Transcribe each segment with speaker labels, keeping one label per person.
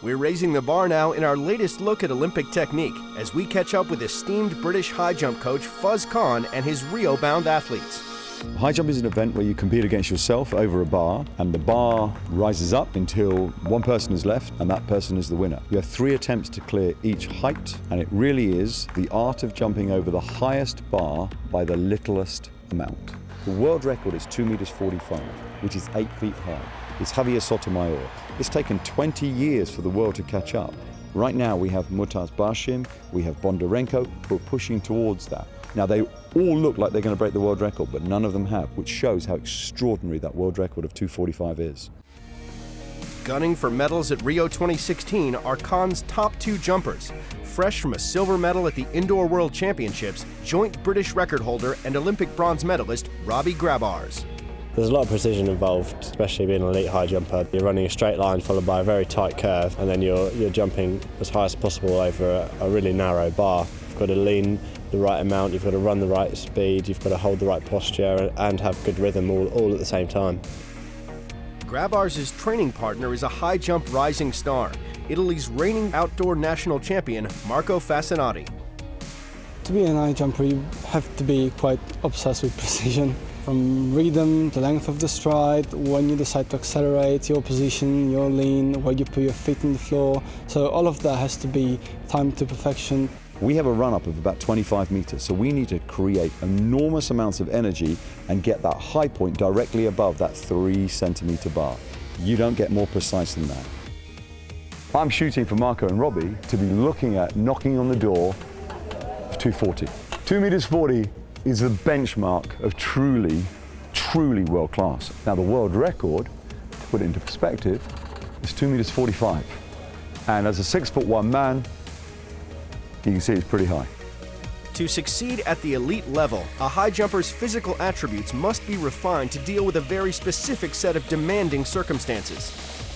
Speaker 1: We're raising the bar now in our latest look at Olympic technique as we catch up with esteemed British high jump coach Fuzz Caan and his Rio-bound athletes.
Speaker 2: High jump is an event where you compete against yourself over a bar, and the bar rises up until one person is left and that person is the winner. You have 3 attempts to clear each height, and it really is the art of jumping over the highest bar by the littlest amount. The world record is 2 meters 45, which is 8 feet high. It's Javier Sotomayor. It's taken 20 years for the world to catch up. Right now we have Murtaz Bashim, we have Bondarenko, who are pushing towards that. Now they all look like they're going to break the world record, but none of them have, which shows how extraordinary that world record of 2:45 is.
Speaker 1: Gunning for medals at Rio 2016 are Caan's top 2 jumpers. Fresh from a silver medal at the Indoor World Championships, joint British record holder and Olympic bronze medalist Robbie Grabarz.
Speaker 3: There's a lot of precision involved, especially being an elite high jumper. You're running a straight line followed by a very tight curve, and then you're jumping as high as possible over a really narrow bar. You've got to lean the right amount, you've got to run the right speed, you've got to hold the right posture and have good rhythm all at the same time.
Speaker 1: Grabarz's training partner is a high jump rising star, Italy's reigning outdoor national champion, Marco Fassinotti.
Speaker 4: To be an high jumper, you have to be quite obsessed with precision. From rhythm, the length of the stride, when you decide to accelerate, your position, your lean, where you put your feet on the floor. So all of that has to be timed to perfection.
Speaker 2: We have a run-up of about 25 meters, so we need to create enormous amounts of energy and get that high point directly above that 3-centimeter bar. You don't get more precise than that. I'm shooting for Marco and Robbie to be looking at knocking on the door of 240. 2 meters 40 is the benchmark of truly world class. Now the world record, to put it into perspective, is 2 meters 45. And as a 6'1" man, you can see it's pretty high.
Speaker 1: To succeed at the elite level, a high jumper's physical attributes must be refined to deal with a very specific set of demanding circumstances.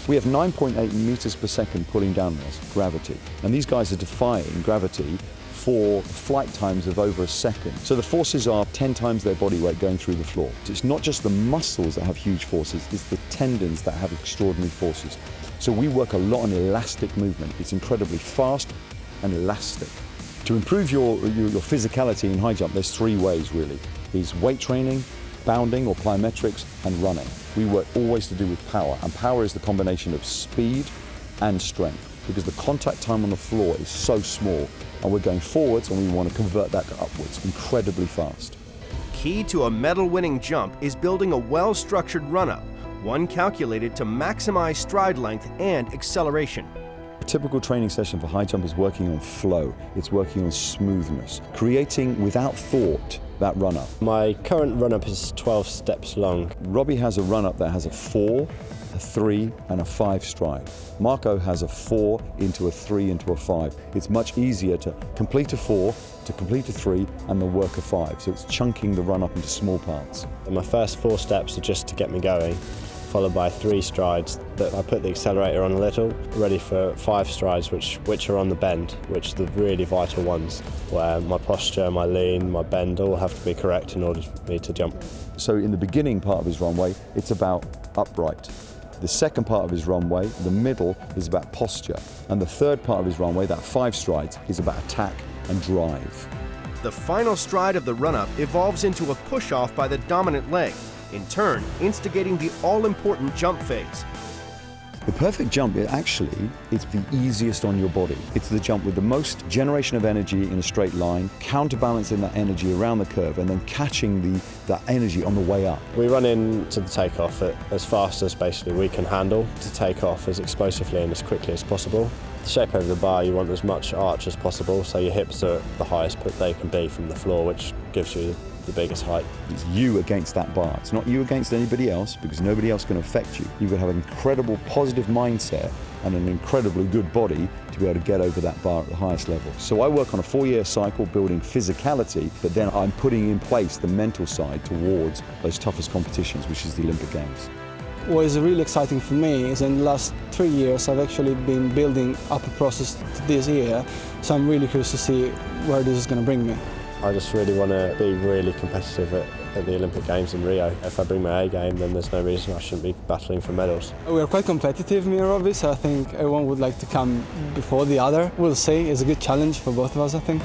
Speaker 2: We have 9.8 meters per second pulling down on us, gravity. And these guys are defying gravity for flight times of over a second. So the forces are 10 times their body weight going through the floor. It's not just the muscles that have huge forces, it's the tendons that have extraordinary forces. So we work a lot on elastic movement. It's incredibly fast and elastic. To improve your physicality in high jump, there's 3 ways really. It's weight training, bounding or plyometrics, and running. We work always to do with power, and power is the combination of speed and strength, because the contact time on the floor is so small, and we're going forwards and we want to convert that to upwards incredibly fast.
Speaker 1: Key to a medal-winning jump is building a well-structured run-up, one calculated to maximize stride length and acceleration.
Speaker 2: A typical training session for high jump is working on flow. It's working on smoothness, creating without thought that run-up.
Speaker 3: My current run-up is 12 steps long.
Speaker 2: Robbie has a run-up that has a 4, a 3 and a 5 stride. Marco has a 4 into a 3 into a 5. It's much easier to complete a 4, to complete a 3 and then work a 5. So it's chunking the run-up into small parts.
Speaker 3: And my first 4 steps are just to get me going, followed by 3 strides that I put the accelerator on a little, ready for 5 strides which are on the bend, which are the really vital ones, where my posture, my lean, my bend all have to be correct in order for me to jump.
Speaker 2: So in the beginning part of his runway, it's about upright. The second part of his runway, the middle, is about posture. And the third part of his runway, that 5 strides, is about attack and drive.
Speaker 1: The final stride of the run-up evolves into a push-off by the dominant leg, in turn instigating the all-important jump phase.
Speaker 2: The perfect jump, it's the easiest on your body. It's the jump with the most generation of energy in a straight line, counterbalancing that energy around the curve and then catching that energy on the way up.
Speaker 3: We run into the takeoff as fast as basically we can handle to take off as explosively and as quickly as possible. The shape over the bar, you want as much arch as possible, so your hips are the highest they can be from the floor, which gives you the biggest height.
Speaker 2: It's you against that bar. It's not you against anybody else, because nobody else can affect you. You've got to have an incredible positive mindset and an incredibly good body to be able to get over that bar at the highest level. So I work on a 4-year cycle building physicality, but then I'm putting in place the mental side towards those toughest competitions, which is the Olympic Games.
Speaker 4: What is really exciting for me is in the last 3 years I've actually been building up a process to this year, so I'm really curious to see where this is going to bring me.
Speaker 3: I just really want to be really competitive at at the Olympic Games in Rio. If I bring my A game, then there's no reason I shouldn't be battling for medals.
Speaker 4: We are quite competitive, me and Robbie, so I think everyone would like to come before the other. We'll see, it's a good challenge for both of us, I think.